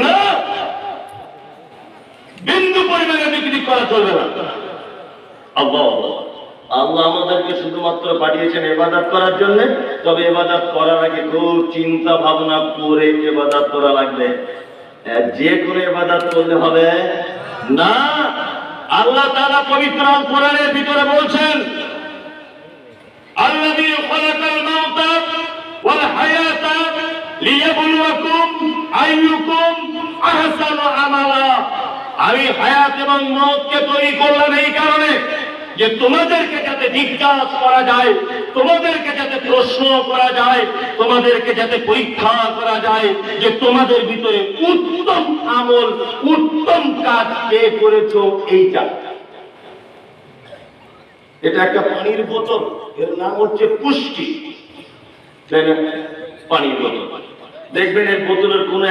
না, বিন্দু পরিমাণে বিক্রি করা চলবে না। আল্লাহ আল্লাহ আমাদেরকে শুধুমাত্র পাঠিয়েছেন ইবাদত করার জন্য। তবে ইবাদত করার আগে খুব চিন্তা ভাবনা করে ইবাদত করা লাগবে। যে কোনো ইবাদত করলে হবে না। আল্লাহ তাআলা পবিত্র আল কোরআনের ভিতরে বলছেন, আল্লাযী খালাকাল মাউতা ওয়াল হায়াতা লিয়াবলুয়াকুম আইয়ুকুম আহসানু আমালা। আমি হায়াত এবং মওতকে তৈরি করলাম এই কারণে যে তোমাদেরকে যাতে জিজ্ঞাসা করা যায়, তোমাদেরকে যাতে প্রশ্ন করা যায়, তোমাদেরকে যাতে পরীক্ষা করা যায় যে তোমাদের ভিতরে উত্তম আমল, উত্তম কাজ কে করেছো। এইটা এটা একটা পানির বোতল, এর নাম হচ্ছে পুষ্টি। পানির বোতল, দেখবেন এর বোতলের কোন